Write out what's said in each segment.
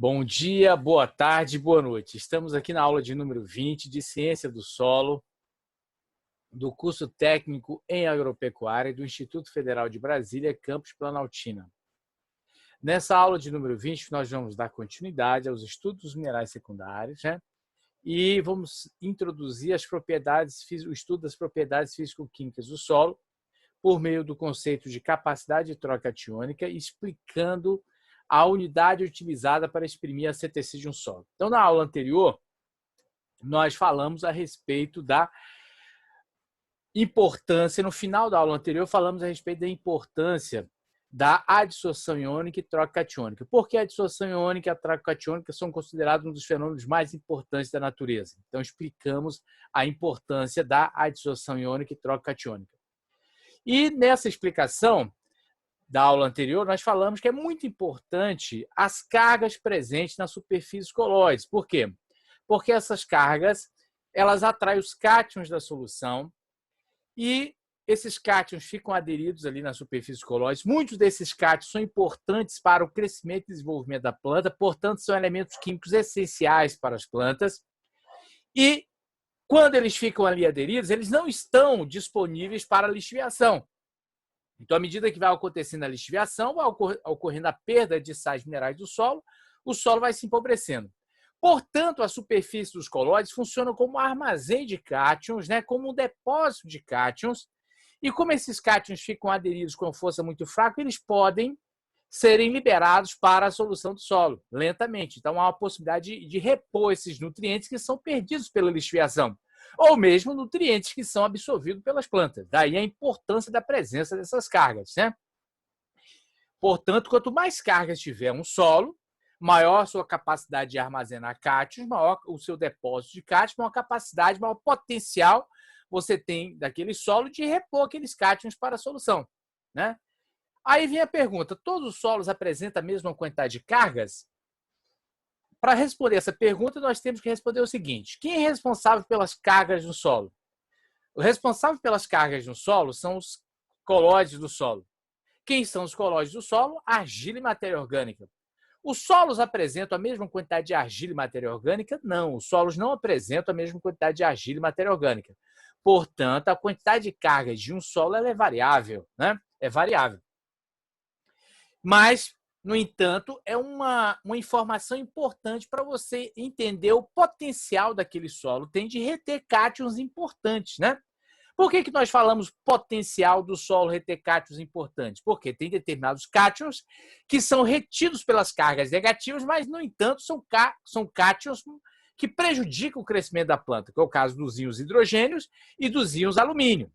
Bom dia, boa tarde, boa noite. Estamos aqui na aula de número 20 de Ciência do Solo, do curso técnico em agropecuária do Instituto Federal de Brasília, campus Planaltina. Nessa aula de número 20, nós vamos dar continuidade aos estudos dos minerais secundários, e vamos introduzir o estudo das propriedades físico-químicas do solo por meio do conceito de capacidade de troca catiônica, explicando a unidade utilizada para exprimir a CTC de um solo. Então, na aula anterior, nós falamos a respeito da importância, no final da aula anterior, falamos a respeito da importância da adsorção iônica e troca catiônica. Por que a adsorção iônica e a troca catiônica são considerados um dos fenômenos mais importantes da natureza? Então, explicamos a importância da adsorção iônica e troca catiônica. E nessa explicação da aula anterior, nós falamos que é muito importante as cargas presentes na superfície colóide. Por quê? Porque essas cargas elas atraem os cátions da solução e esses cátions ficam aderidos ali na superfície colóide. Muitos desses cátions são importantes para o crescimento e desenvolvimento da planta, portanto, são elementos químicos essenciais para as plantas. E quando eles ficam ali aderidos, eles não estão disponíveis para lixiviação. Então, à medida que vai acontecendo a lixiviação, vai ocorrendo a perda de sais minerais do solo, o solo vai se empobrecendo. Portanto, a superfície dos colóides funciona como um armazém de cátions, como um depósito de cátions, e como esses cátions ficam aderidos com força muito fraca, eles podem serem liberados para a solução do solo, lentamente. Então, há uma possibilidade de repor esses nutrientes que são perdidos pela lixiviação, ou mesmo nutrientes que são absorvidos pelas plantas. Daí a importância da presença dessas cargas. Portanto, quanto mais cargas tiver um solo, maior a sua capacidade de armazenar cátions, maior o seu depósito de cátions, maior capacidade, maior potencial você tem daquele solo de repor aqueles cátions para a solução. Aí vem a pergunta, todos os solos apresentam a mesma quantidade de cargas? Para responder essa pergunta, nós temos que responder o seguinte: quem é responsável pelas cargas no solo? O responsável pelas cargas no solo são os colóides do solo. Quem são os colóides do solo? Argila e matéria orgânica. Os solos apresentam a mesma quantidade de argila e matéria orgânica? Não, os solos não apresentam a mesma quantidade de argila e matéria orgânica. Portanto, a quantidade de cargas de um solo é variável. É variável. Mas, no entanto, é uma informação importante para você entender o potencial daquele solo. Tem de reter cátions importantes. Por que nós falamos potencial do solo reter cátions importantes? Porque tem determinados cátions que são retidos pelas cargas negativas, mas, no entanto, são cátions que prejudicam o crescimento da planta, que é o caso dos íons hidrogênios e dos íons alumínio.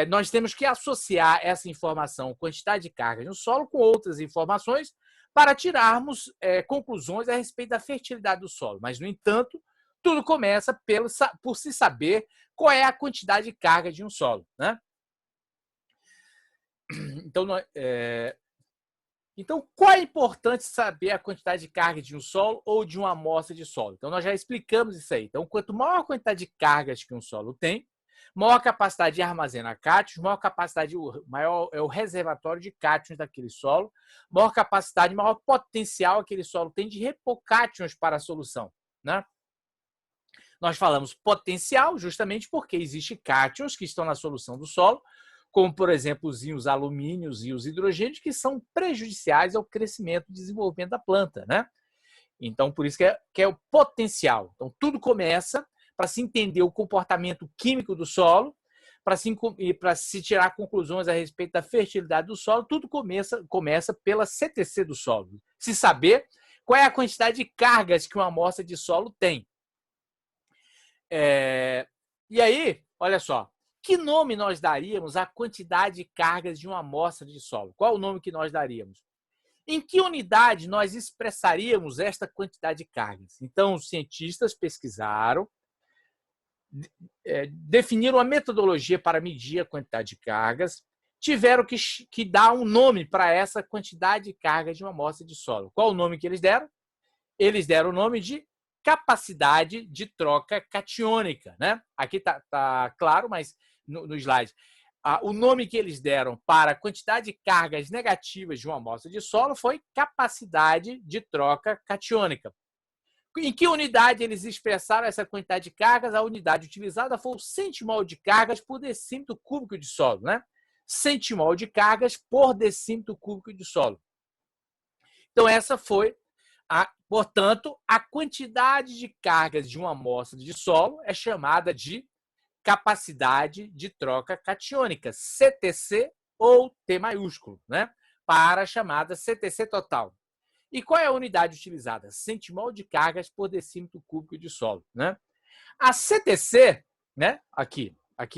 Nós temos que associar essa informação, quantidade de carga no solo, com outras informações para tirarmos conclusões a respeito da fertilidade do solo. Mas, no entanto, tudo começa por se saber qual é a quantidade de carga de um solo. Então, qual é importante saber a quantidade de carga de um solo ou de uma amostra de solo? Então, nós já explicamos isso aí. Então, quanto maior a quantidade de cargas que um solo tem, maior capacidade de armazenar cátions, maior é o reservatório de cátions daquele solo, maior capacidade, maior potencial aquele solo tem de repor cátions para a solução. Nós falamos potencial justamente porque existem cátions que estão na solução do solo, como, por exemplo, os íons alumínios e os hidrogênios, que são prejudiciais ao crescimento e desenvolvimento da planta. Então, por isso que é o potencial. Então, tudo começa para se entender o comportamento químico do solo, para se tirar conclusões a respeito da fertilidade do solo, tudo começa pela CTC do solo. Se saber qual é a quantidade de cargas que uma amostra de solo tem. E aí, olha só, que nome nós daríamos à quantidade de cargas de uma amostra de solo? Qual o nome que nós daríamos? Em que unidade nós expressaríamos esta quantidade de cargas? Então, os cientistas pesquisaram, definiram uma metodologia para medir a quantidade de cargas, tiveram que dar um nome para essa quantidade de cargas de uma amostra de solo. Qual o nome que eles deram? Eles deram o nome de capacidade de troca catiônica. Aqui está claro, mas no slide. o nome que eles deram para a quantidade de cargas negativas de uma amostra de solo foi capacidade de troca catiônica. Em que unidade eles expressaram essa quantidade de cargas? A unidade utilizada foi o centimol de cargas por decímetro cúbico de solo, né? Centimol de cargas por decímetro cúbico de solo. Então, essa foi, portanto, a quantidade de cargas de uma amostra de solo é chamada de capacidade de troca catiônica, CTC ou T maiúsculo, né? Para a chamada CTC total. E qual é a unidade utilizada? Centimol de cargas por decímetro cúbico de solo, né? A CTC, né? Aqui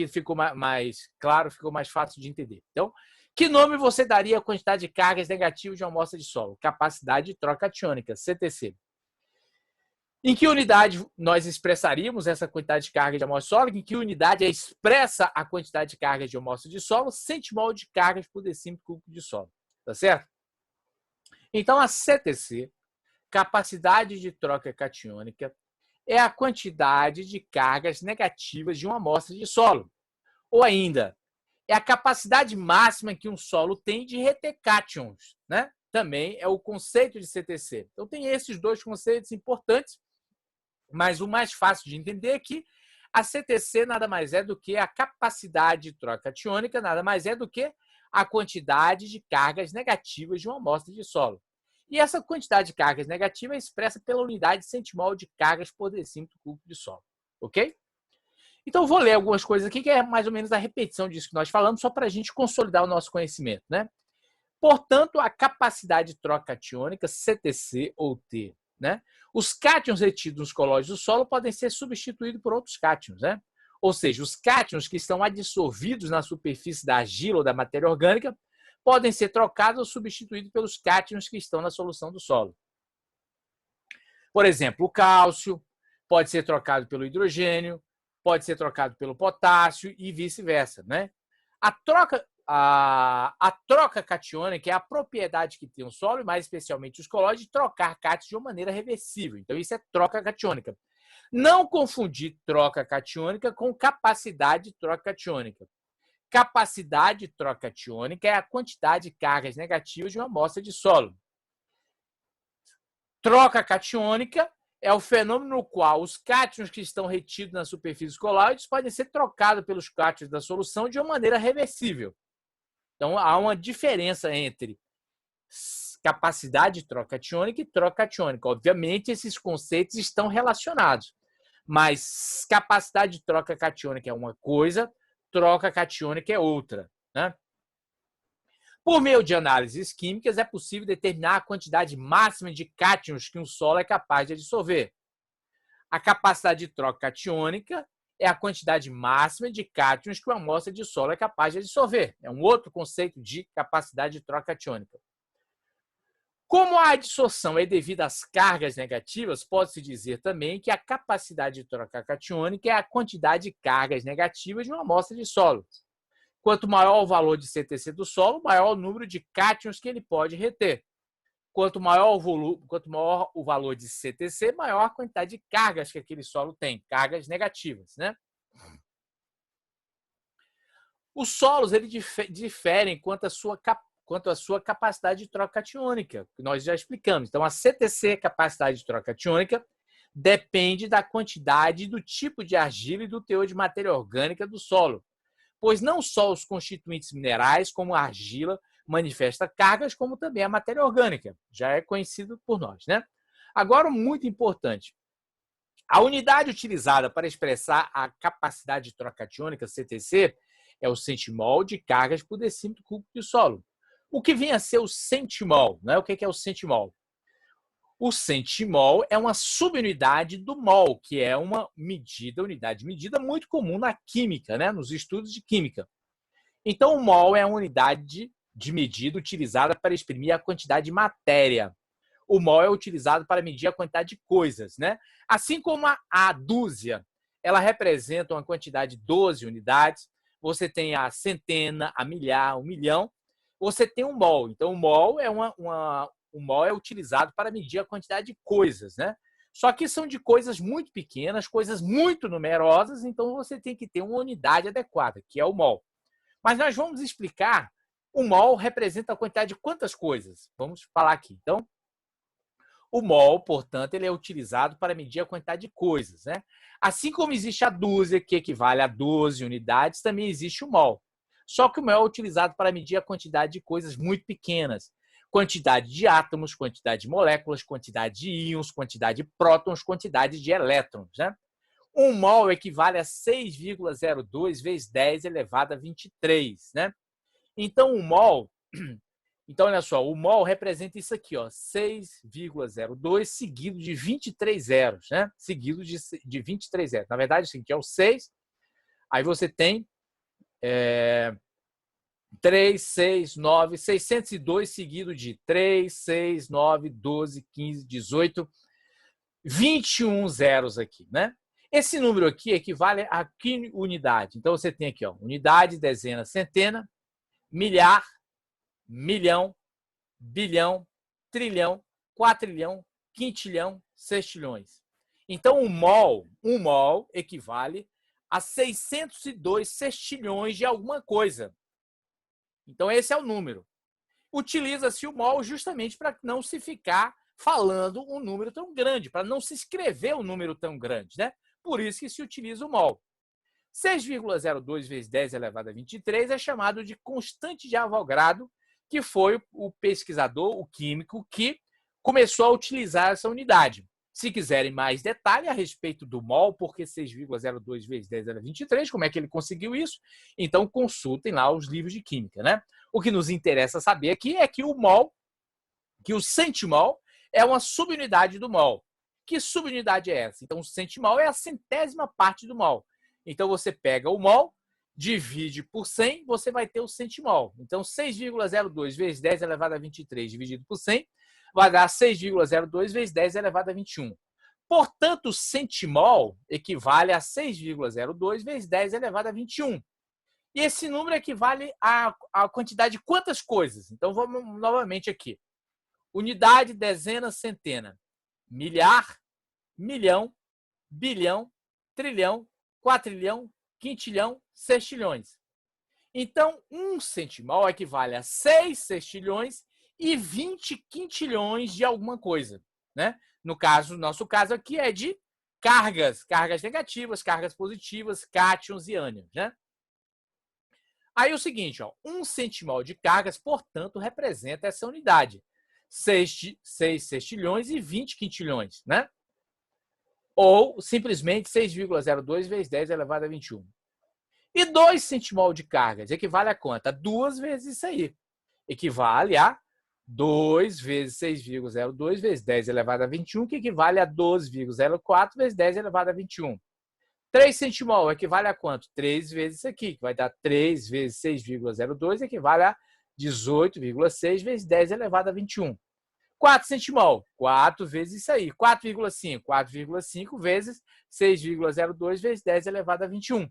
ficou mais claro, ficou mais fácil de entender. Então, que nome você daria à quantidade de cargas negativas de uma amostra de solo? Capacidade de troca catiônica, CTC. Em que unidade nós expressaríamos essa quantidade de carga de amostra de solo? Em que unidade é expressa a quantidade de carga de amostra de solo? Centimol de cargas por decímetro cúbico de solo. Tá certo? Então, a CTC, capacidade de troca catiônica, é a quantidade de cargas negativas de uma amostra de solo. Ou ainda, é a capacidade máxima que um solo tem de reter cátions, né? Também é o conceito de CTC. Então, tem esses dois conceitos importantes, mas o mais fácil de entender é que a CTC nada mais é do que a capacidade de troca catiônica, nada mais é do que a quantidade de cargas negativas de uma amostra de solo. E essa quantidade de cargas negativas é expressa pela unidade centimol de cargas por decímetro cúbico de solo. Ok? Então, vou ler algumas coisas aqui, que é mais ou menos a repetição disso que nós falamos, só para a gente consolidar o nosso conhecimento, né? Portanto, a capacidade de troca catiônica, CTC ou T, né? Os cátions retidos nos colóides do solo podem ser substituídos por outros cátions, né? Ou seja, os cátions que estão adsorvidos na superfície da argila ou da matéria orgânica podem ser trocados ou substituídos pelos cátions que estão na solução do solo. Por exemplo, o cálcio pode ser trocado pelo hidrogênio, pode ser trocado pelo potássio e vice-versa, né? A troca catiônica é a propriedade que tem o solo, e mais especialmente os colóides, de trocar cátions de uma maneira reversível. Então, isso é troca catiônica. Não confundir troca catiônica com capacidade de troca catiônica. Capacidade de troca catiônica é a quantidade de cargas negativas de uma amostra de solo. Troca catiônica é o fenômeno no qual os cátions que estão retidos na superfície dos colóides podem ser trocados pelos cátions da solução de uma maneira reversível. Então, há uma diferença entre capacidade de troca catiônica e troca catiônica. Obviamente, esses conceitos estão relacionados, mas capacidade de troca catiônica é uma coisa, troca catiônica é outra, né? Por meio de análises químicas, é possível determinar a quantidade máxima de cátions que um solo é capaz de dissolver. A capacidade de troca catiônica é a quantidade máxima de cátions que uma amostra de solo é capaz de dissolver. É um outro conceito de capacidade de troca catiônica. Como a adsorção é devida às cargas negativas, pode-se dizer também que a capacidade de troca catiônica é a quantidade de cargas negativas de uma amostra de solo. Quanto maior o valor de CTC do solo, maior o número de cátions que ele pode reter. Quanto maior o valor de CTC, maior a quantidade de cargas que aquele solo tem, cargas negativas, né? Os solos eles diferem quanto à sua capacidade de troca catiônica, que nós já explicamos. Então, a CTC, capacidade de troca catiônica, depende da quantidade e do tipo de argila e do teor de matéria orgânica do solo, pois não só os constituintes minerais, como a argila, manifesta cargas, como também a matéria orgânica. Já é conhecido por nós, né? Agora, muito importante. A unidade utilizada para expressar a capacidade de troca catiônica, CTC, é o centimol de cargas por decímetro cúbico de solo. O que vem a ser o centimol, né? O que é o centimol? O centimol é uma subunidade do mol, que é uma unidade de medida muito comum na química, né? Nos estudos de química. Então, o mol é a unidade de medida utilizada para exprimir a quantidade de matéria. O mol é utilizado para medir a quantidade de coisas, né? Assim como a dúzia, ela representa uma quantidade de 12 unidades. Você tem a centena, a milhar, 1 milhão. Você tem um mol. Então, o mol é o mol é utilizado para medir a quantidade de coisas, né? Só que são de coisas muito pequenas, coisas muito numerosas, então você tem que ter uma unidade adequada, que é o mol. Mas nós vamos explicar, o mol representa a quantidade de quantas coisas? Vamos falar aqui. Então, o mol, portanto, ele é utilizado para medir a quantidade de coisas, né? Assim como existe a dúzia, que equivale a 12 unidades, também existe o mol. Só que o mol é utilizado para medir a quantidade de coisas muito pequenas. Quantidade de átomos, quantidade de moléculas, quantidade de íons, quantidade de prótons, quantidade de elétrons, né? Um mol equivale a 6,02 vezes 10 elevado a 23, né? Então, o mol... Então, olha só, o mol representa isso aqui, ó, 6,02 seguido de 23 zeros, né? Seguido de 23 zeros. Na verdade, é o seguinte, é o 6, aí você tem 3, 6, 9, 602 seguido de 3, 6, 9, 12, 15, 18, 21 zeros aqui, né? Esse número aqui equivale a que unidade? Então, você tem aqui, ó, unidade, dezena, centena, milhar, milhão, bilhão, trilhão, quatrilhão, quintilhão, sextilhões. Então, um mol equivale a 602 sextilhões de alguma coisa. Então, esse é o número. Utiliza-se o mol justamente para não se ficar falando um número tão grande, para não se escrever um número tão grande, né? Por isso que se utiliza o mol. 6,02 vezes 10 elevado a 23 é chamado de constante de Avogadro, que foi o pesquisador, o químico, que começou a utilizar essa unidade. Se quiserem mais detalhe a respeito do mol, porque 6,02 vezes 10 elevado a 23, como é que ele conseguiu isso? Então, consultem lá os livros de química, né? O que nos interessa saber aqui é que o mol, que o centimol, é uma subunidade do mol. Que subunidade é essa? Então, o centimol é a centésima parte do mol. Então, você pega o mol, divide por 100, você vai ter o centimol. Então, 6,02 vezes 10 elevado a 23 dividido por 100 vai dar 6,02 vezes 10 elevado a 21. Portanto, o centimol equivale a 6,02 vezes 10 elevado a 21. E esse número equivale à quantidade de quantas coisas? Então, vamos novamente aqui. Unidade, dezena, centena. Milhar, milhão, bilhão, trilhão, quatrilhão, quintilhão, sextilhões. Então, um centimol equivale a 6 sextilhões e 20 quintilhões de alguma coisa, né? No nosso caso aqui é de cargas negativas, cargas positivas, cátions e ânions, né? Aí o seguinte, ó, um centimol de cargas, portanto, representa essa unidade. 6 sextilhões e 20 quintilhões, né? Ou simplesmente 6,02 vezes 10 elevado a 21. E 2 centimol de cargas equivale a quanto? A 2 vezes isso aí. Equivale a 2 vezes 6,02 vezes 10 elevado a 21, que equivale a 12,04 vezes 10 elevado a 21. 3 centimol equivale a quanto? 3 vezes isso aqui, que vai dar 3 vezes 6,02, equivale a 18,6 vezes 10 elevado a 21. 4 centimol, 4 vezes isso aí. 4,5, 4,5 vezes 6,02 vezes 10 elevado a 21.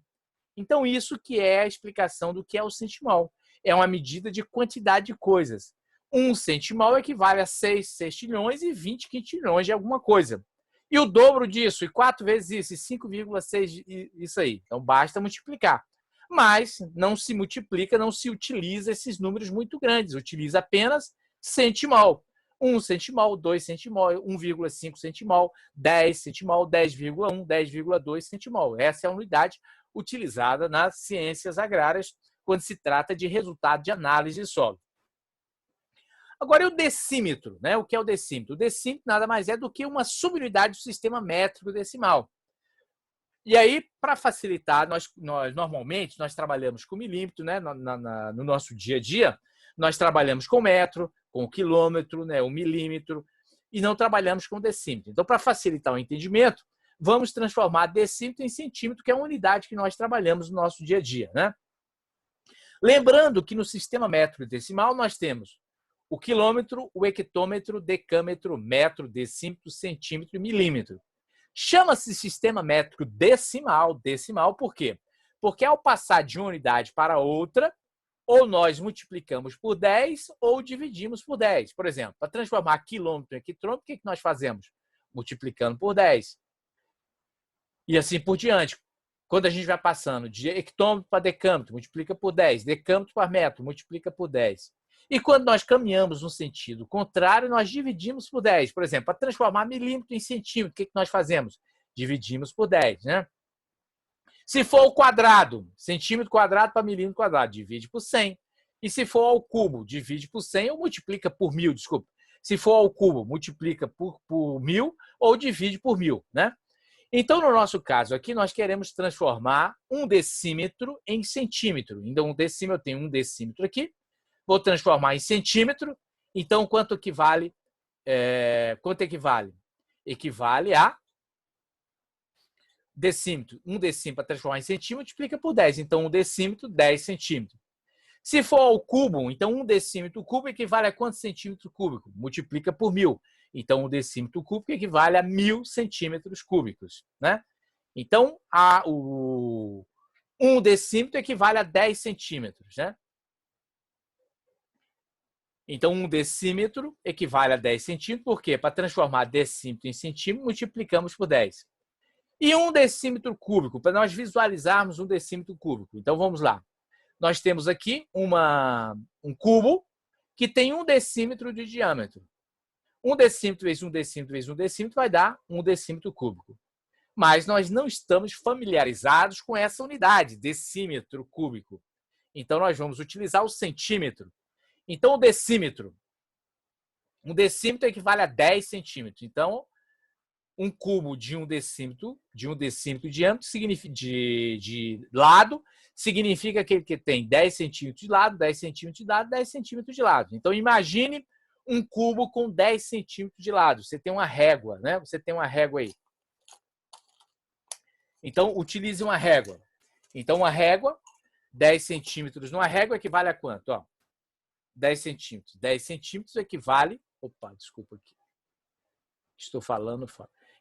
Então, isso que é a explicação do que é o centimol. É uma medida de quantidade de coisas. Um centimol equivale a 6 sextilhões e 20 quintilhões de alguma coisa. E o dobro disso, e 4 vezes isso, e 5,6 isso aí. Então, basta multiplicar. Mas não se multiplica, não se utiliza esses números muito grandes. Utiliza apenas centimol. 1 centimol, 2 centimol, 1,5 centimol, 10 centimol, 10,1, 10,2 centimol. Essa é a unidade utilizada nas ciências agrárias quando se trata de resultado de análise de solo. Agora, e o decímetro, né? O que é o decímetro? O decímetro nada mais é do que uma subunidade do sistema métrico decimal. E aí, para facilitar, nós normalmente nós trabalhamos com milímetro, né? No nosso dia a dia, nós trabalhamos com metro, com quilômetro, né? O milímetro, e não trabalhamos com decímetro. Então, para facilitar o entendimento, vamos transformar decímetro em centímetro, que é a unidade que nós trabalhamos no nosso dia a dia, né? Lembrando que no sistema métrico decimal nós temos o quilômetro, o hectômetro, decâmetro, metro, decímetro, centímetro e milímetro. Chama-se sistema métrico decimal por quê? Porque ao passar de uma unidade para outra, ou nós multiplicamos por 10 ou dividimos por 10. Por exemplo, para transformar quilômetro em hectômetro, o que nós fazemos? Multiplicando por 10. E assim por diante. quando a gente vai passando de hectômetro para decâmetro, multiplica por 10. Decâmetro para metro, multiplica por 10. E quando nós caminhamos no sentido contrário, nós dividimos por 10. Por exemplo, para transformar milímetro em centímetro, o que nós fazemos? Dividimos por 10, né? Se for ao quadrado, centímetro quadrado para milímetro quadrado, divide por 100. E se for ao cubo, divide por 100 ou multiplica por 1000, desculpa. Se for ao cubo, multiplica por 1000 ou divide por 1000, né? Então, no nosso caso aqui, nós queremos transformar um decímetro em centímetro. Então, um decímetro, eu tenho um decímetro aqui, vou transformar em centímetro. Então, quanto equivale? Quanto equivale? Equivale a decímetro. Um decímetro para transformar em centímetro, multiplica por 10. Então, um decímetro, 10 centímetros. Se for ao cubo, então um decímetro cúbico equivale a quantos centímetros cúbicos? Multiplica por 1000. Então, um decímetro cúbico equivale a 1000 centímetros cúbicos, né? Então, um decímetro equivale a 10 centímetros, né? Então, um decímetro equivale a 10 centímetros. Por quê? Para transformar decímetro em centímetro, multiplicamos por 10. E um decímetro cúbico, para nós visualizarmos um decímetro cúbico. Então, vamos lá. Nós temos aqui um cubo que tem 1 decímetro de diâmetro. 1 decímetro vezes 1 decímetro vezes 1 decímetro vai dar 1 decímetro cúbico. Mas nós não estamos familiarizados com essa unidade, decímetro cúbico. Então, nós vamos utilizar o centímetro. Então, um decímetro equivale a 10 centímetros. Então, um cubo de 1 decímetro de diâmetro de lado significa que ele tem 10 centímetros de lado, 10 centímetros de lado, 10 centímetros de lado. Então, imagine um cubo com 10 centímetros de lado. Você tem uma régua, né? Você tem uma régua aí. Então, utilize uma régua. Então, uma régua, 10 centímetros numa régua equivale a quanto? Ó, 10 centímetros. 10 centímetros equivale... Opa, desculpa aqui. Estou falando...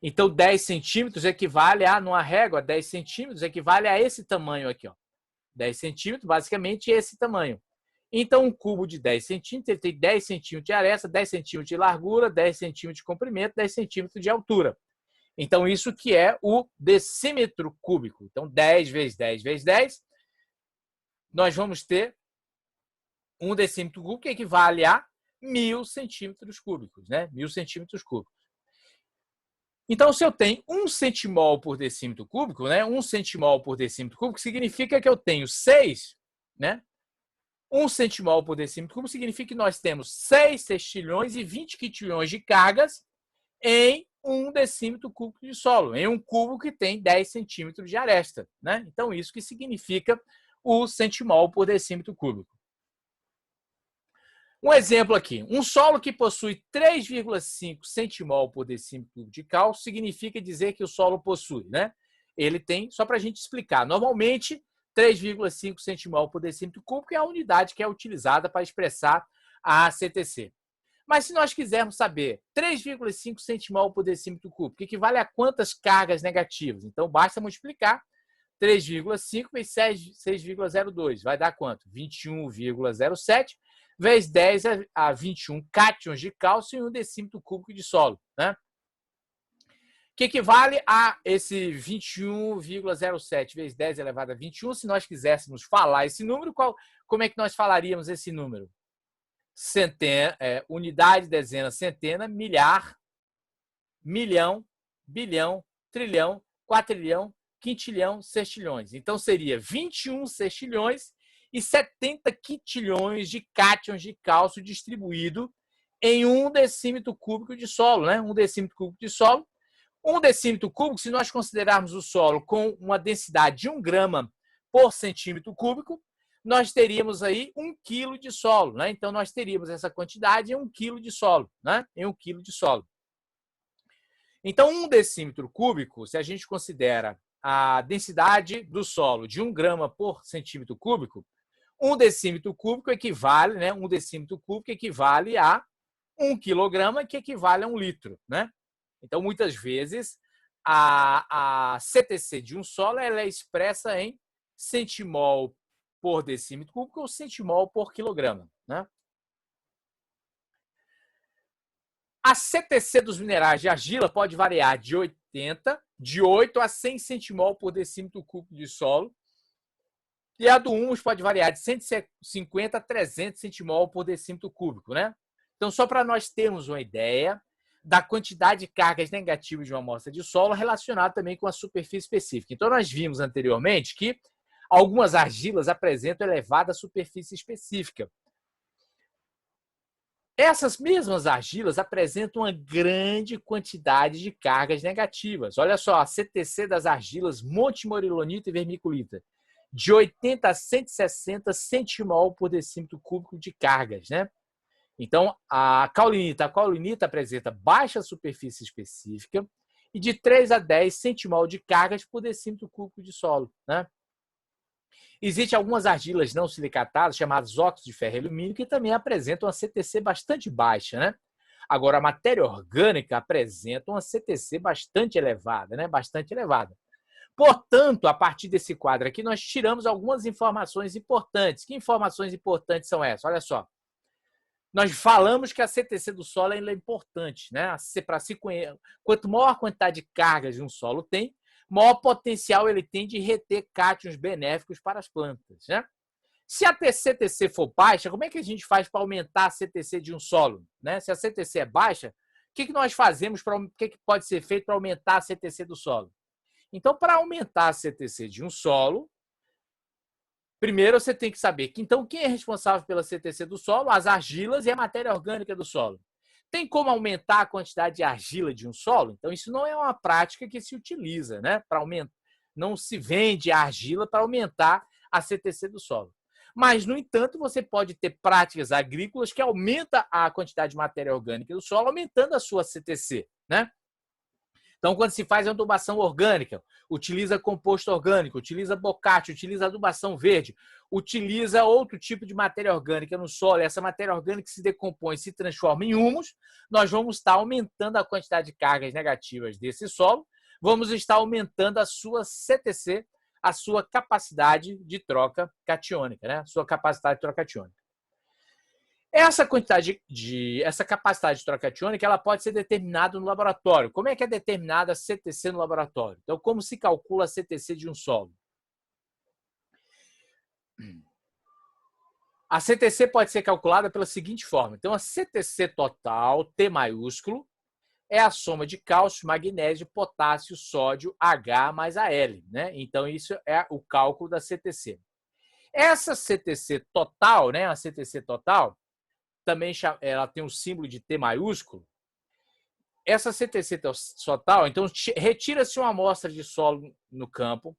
Então, 10 centímetros equivale a, numa régua, 10 centímetros equivale a esse tamanho aqui, ó. 10 centímetros, basicamente, esse tamanho. Então, um cubo de 10 centímetros, ele tem 10 centímetros de aresta, 10 centímetros de largura, 10 centímetros de comprimento, 10 centímetros de altura. Então, isso que é o decímetro cúbico. Então, 10 vezes 10 vezes 10, nós vamos ter um decímetro cúbico que equivale a 1000 centímetros cúbicos, né? 1000 centímetros cúbicos. Então, se eu tenho 1 centimol por decímetro cúbico, né? 1 centimol por decímetro cúbico significa que eu tenho 6, né? 1 centimol por decímetro cúbico significa que nós temos 6 sextilhões e 20 quintilhões de cargas em 1 decímetro cúbico de solo, em um cubo que tem 10 centímetros de aresta, né? Então, isso que significa o centimol por decímetro cúbico. Um exemplo aqui, um solo que possui 3,5 centimol por decímetro cúbico de cálcio significa dizer que o solo possui, né? Ele tem, só para a gente explicar, normalmente 3,5 centimol por decímetro cúbico é a unidade que é utilizada para expressar a ACTC. Mas se nós quisermos saber 3,5 centimol por decímetro cúbico, que equivale a quantas cargas negativas? Então, basta multiplicar 3,5 vezes 6,02. Vai dar quanto? 21,07 vezes 10 a 21 cátions de cálcio em 1 decímetro cúbico de solo, né? Que equivale a esse 21,07 vezes 10 elevado a 21. Se nós quiséssemos falar esse número, como é que nós falaríamos esse número? Centena, unidade, dezena, centena, milhar, milhão, bilhão, trilhão, quatrilhão, quintilhão, sextilhões. Então, seria 21 sextilhões e 70 quintilhões de cátions de cálcio distribuído em 1 decímetro cúbico de solo, né? 1 decímetro cúbico de solo. 1 decímetro cúbico, se nós considerarmos o solo com uma densidade de 1 grama por centímetro cúbico, nós teríamos aí 1 quilo de solo, né? Então, nós teríamos essa quantidade em 1 quilo de solo, né? Em 1 quilo de solo. Então, 1 decímetro cúbico, se a gente considera a densidade do solo de 1 grama por centímetro cúbico, 1 decímetro cúbico equivale, né? 1 decímetro cúbico equivale a 1 quilograma, que equivale a 1 litro, né? Então, muitas vezes, a CTC de um solo ela é expressa em centimol por decímetro cúbico ou centimol por quilograma, né? A CTC dos minerais de argila pode variar de 80, de 8 a 100 centimol por decímetro cúbico de solo. E a do humus pode variar de 150 a 300 centimol por decímetro cúbico, né? Então, só para nós termos uma ideia da quantidade de cargas negativas de uma amostra de solo relacionada também com a superfície específica. Então, nós vimos anteriormente que algumas argilas apresentam elevada superfície específica. Essas mesmas argilas apresentam uma grande quantidade de cargas negativas. Olha só, a CTC das argilas montimorilonita e vermiculita, de 80 a 160 centimol por decímetro cúbico de cargas, né? Então, a caulinita apresenta baixa superfície específica e de 3 a 10 centimol de cargas por decímetro cúbico de solo, né? Existem algumas argilas não silicatadas, chamadas óxido de ferro e alumínio, que também apresentam uma CTC bastante baixa, né? Agora, a matéria orgânica apresenta uma CTC bastante elevada, né? Bastante elevada. Portanto, a partir desse quadro aqui, nós tiramos algumas informações importantes. Que informações importantes são essas? Olha só. Nós falamos que a CTC do solo é importante, né? Quanto maior a quantidade de cargas um solo tem, maior potencial ele tem de reter cátions benéficos para as plantas, né? Se a CTC for baixa, como é que a gente faz para aumentar a CTC de um solo, né? Se a CTC é baixa, o que nós fazemos o que pode ser feito para aumentar a CTC do solo? Então, para aumentar a CTC de um solo, primeiro você tem que saber que então quem é responsável pela CTC do solo? As argilas e a matéria orgânica do solo. Tem como aumentar a quantidade de argila de um solo? Então, isso não é uma prática que se utiliza, né? Para aumentar, não se vende a argila para aumentar a CTC do solo. Mas, no entanto, você pode ter práticas agrícolas que aumentam a quantidade de matéria orgânica do solo, aumentando a sua CTC, né? Então, quando se faz a adubação orgânica, utiliza composto orgânico, utiliza bocate, utiliza adubação verde, utiliza outro tipo de matéria orgânica no solo, essa matéria orgânica se decompõe, se transforma em humus, nós vamos estar aumentando a quantidade de cargas negativas desse solo, vamos estar aumentando a sua CTC, a sua capacidade de troca catiônica, né? Sua capacidade de troca catiônica. Essa capacidade de troca catiônica, ela pode ser determinada no laboratório. Como é que é determinada a CTC no laboratório? Então, como se calcula a CTC de um solo? A CTC pode ser calculada pela seguinte forma. Então, a CTC total, T maiúsculo, é a soma de cálcio, magnésio, potássio, sódio, H mais Al, né? Então, isso é o cálculo da CTC. Essa CTC total, né? A CTC total, também ela tem um símbolo de T maiúsculo. Essa CTC total, então, retira-se uma amostra de solo no campo,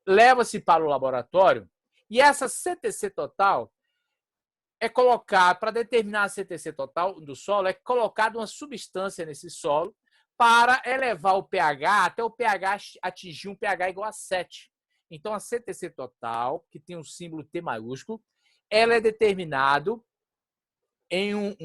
leva-se para o laboratório e essa CTC total é colocada, para determinar a CTC total do solo, é colocada uma substância nesse solo para elevar o pH até o pH atingir um pH igual a 7. Então, a CTC total, que tem um símbolo T maiúsculo, ela é determinado em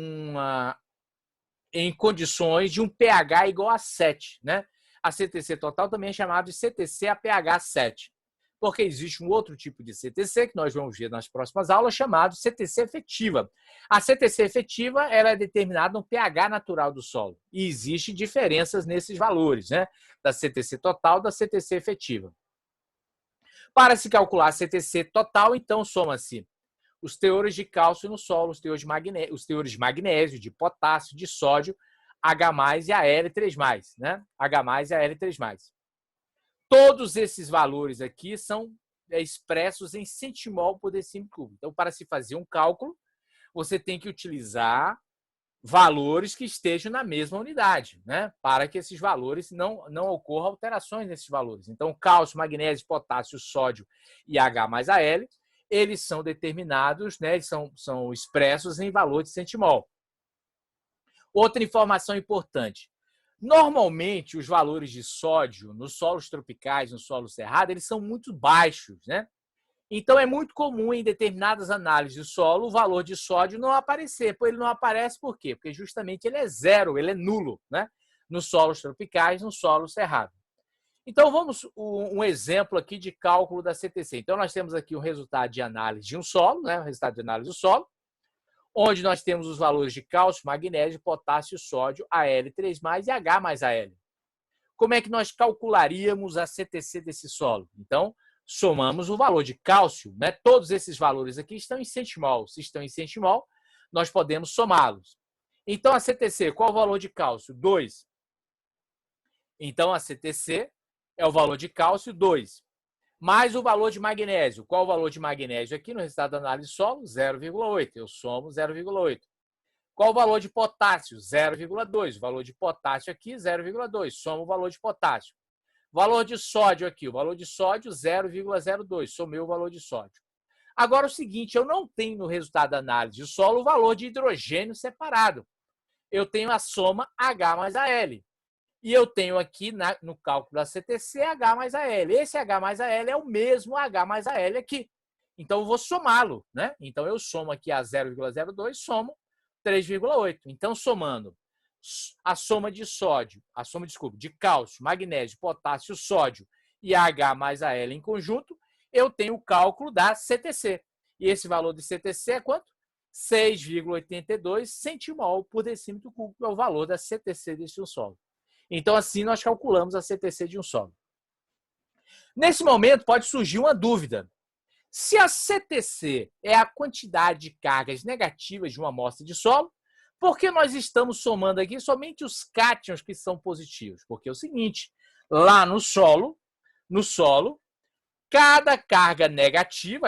condições de um pH igual a 7, né? A CTC total também é chamada de CTC a pH 7, porque existe um outro tipo de CTC que nós vamos ver nas próximas aulas, chamado CTC efetiva. A CTC efetiva ela é determinada no pH natural do solo e existem diferenças nesses valores, né? Da CTC total e da CTC efetiva. Para se calcular a CTC total, então, soma-se os teores de cálcio no solo, os teores de magnésio, de potássio, de sódio, H+, e Al3+, né? H+, e Al3+. Todos esses valores aqui são expressos em centimol por decímetro cúbico. Então, para se fazer um cálculo, você tem que utilizar valores que estejam na mesma unidade, né? Para que esses valores não ocorram alterações nesses valores. Então, cálcio, magnésio, potássio, sódio e H+, Al, eles são determinados, né? Eles são expressos em valor de centimol. Outra informação importante. Normalmente, os valores de sódio nos solos tropicais, no solo cerrado, eles são muito baixos, né? Então, é muito comum em determinadas análises de solo o valor de sódio não aparecer. Ele não aparece por quê? Porque justamente ele é zero, ele é nulo, né? Nos solos tropicais, no solo cerrado. Então, vamos um exemplo aqui de cálculo da CTC. Então, nós temos aqui um resultado de análise de um solo, né? O resultado de análise do solo, onde nós temos os valores de cálcio, magnésio, potássio, sódio, Al3+, e H+, Al. como é que nós calcularíamos a CTC desse solo? Então, somamos o valor de cálcio, né? Todos esses valores aqui estão em centimol. Se estão em centimol, nós podemos somá-los. Então, a CTC, qual o valor de cálcio? 2. Então, a CTC é o valor de cálcio 2. Mais o valor de magnésio. Qual o valor de magnésio aqui no resultado da análise de solo? 0,8. Eu somo 0,8. Qual o valor de potássio? 0,2. O valor de potássio aqui, 0,2. Somo o valor de potássio. Valor de sódio aqui. O valor de sódio, 0,02. Somei o valor de sódio. Agora, o seguinte, eu não tenho no resultado da análise de solo o valor de hidrogênio separado. Eu tenho a soma H mais AL. E eu tenho aqui no cálculo da CTC H mais AL. Esse H mais AL é o mesmo H mais AL aqui. Então, eu vou somá-lo, né? Então, eu somo aqui a 0,02, somo 3,8. Então, somando a soma de sódio, de cálcio, magnésio, potássio, sódio e H mais AL em conjunto, eu tenho o cálculo da CTC. E esse valor de CTC é quanto? 6,82 centimol por decímetro cúbico é o valor da CTC deste solo. Então, assim, nós calculamos a CTC de um solo. Nesse momento, pode surgir uma dúvida. Se a CTC é a quantidade de cargas negativas de uma amostra de solo, por que nós estamos somando aqui somente os cátions que são positivos? Porque é o seguinte, lá no solo, cada carga negativa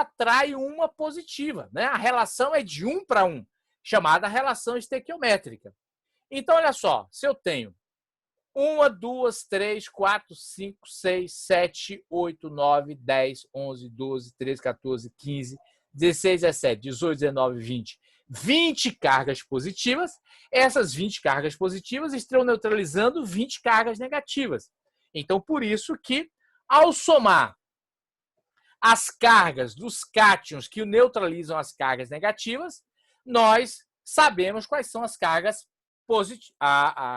atrai uma positiva, né? A relação é de 1 para 1, chamada relação estequiométrica. Então, olha só, se eu tenho 1, 2, 3, 4, 5, 6, 7, 8, 9, 10, 11, 12, 13, 14, 15, 16, 17, 18, 19, 20. 20 cargas positivas. Essas 20 cargas positivas estão neutralizando 20 cargas negativas. Então, por isso que, ao somar as cargas dos cátions que neutralizam as cargas negativas, nós sabemos quais são as cargas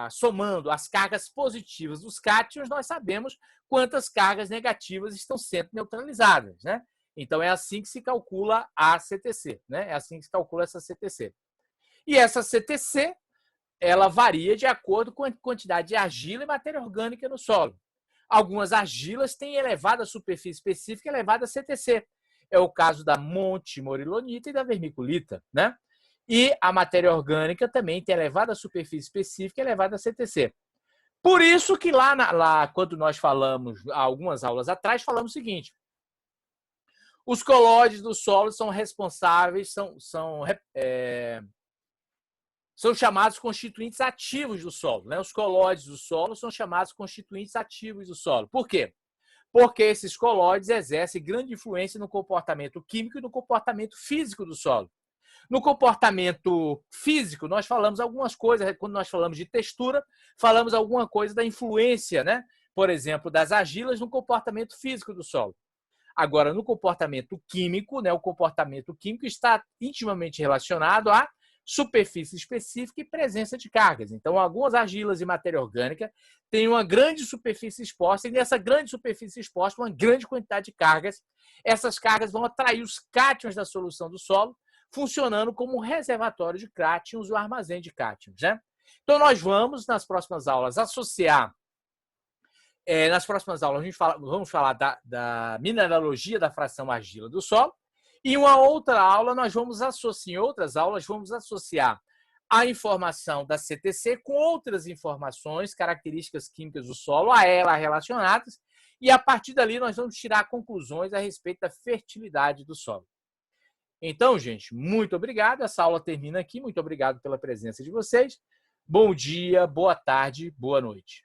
somando as cargas positivas dos cátions, nós sabemos quantas cargas negativas estão sendo neutralizadas, né? Então, é assim que se calcula a CTC, né? É assim que se calcula essa CTC. E essa CTC, ela varia de acordo com a quantidade de argila e matéria orgânica no solo. Algumas argilas têm elevada superfície específica e elevada CTC. É o caso da montimorilonita e da vermiculita, né? E a matéria orgânica também tem elevada superfície específica e elevada CTC. Por isso que lá quando nós falamos, algumas aulas atrás, falamos o seguinte: os colóides do solo são responsáveis, são chamados constituintes ativos do solo, né? Os colóides do solo são chamados constituintes ativos do solo. Por quê? Porque esses colóides exercem grande influência no comportamento químico e no comportamento físico do solo. No comportamento físico, nós falamos algumas coisas, quando nós falamos de textura, falamos alguma coisa da influência, né? Por exemplo, das argilas no comportamento físico do solo. Agora, no comportamento químico, né? O comportamento químico está intimamente relacionado à superfície específica e presença de cargas. Então, algumas argilas e matéria orgânica têm uma grande superfície exposta, e nessa grande superfície exposta, uma grande quantidade de cargas. Essas cargas vão atrair os cátions da solução do solo, funcionando como um reservatório de cátions, o armazém de cátions, né? Então, nós vamos, nas próximas aulas, associar. Nas próximas aulas, vamos falar da mineralogia da fração argila do solo. E em uma outra aula, nós vamos associar, em outras aulas, vamos associar a informação da CTC com outras informações, características químicas do solo, a ela relacionadas, e a partir dali nós vamos tirar conclusões a respeito da fertilidade do solo. Então, gente, muito obrigado. Essa aula termina aqui. Muito obrigado pela presença de vocês. Bom dia, boa tarde, boa noite.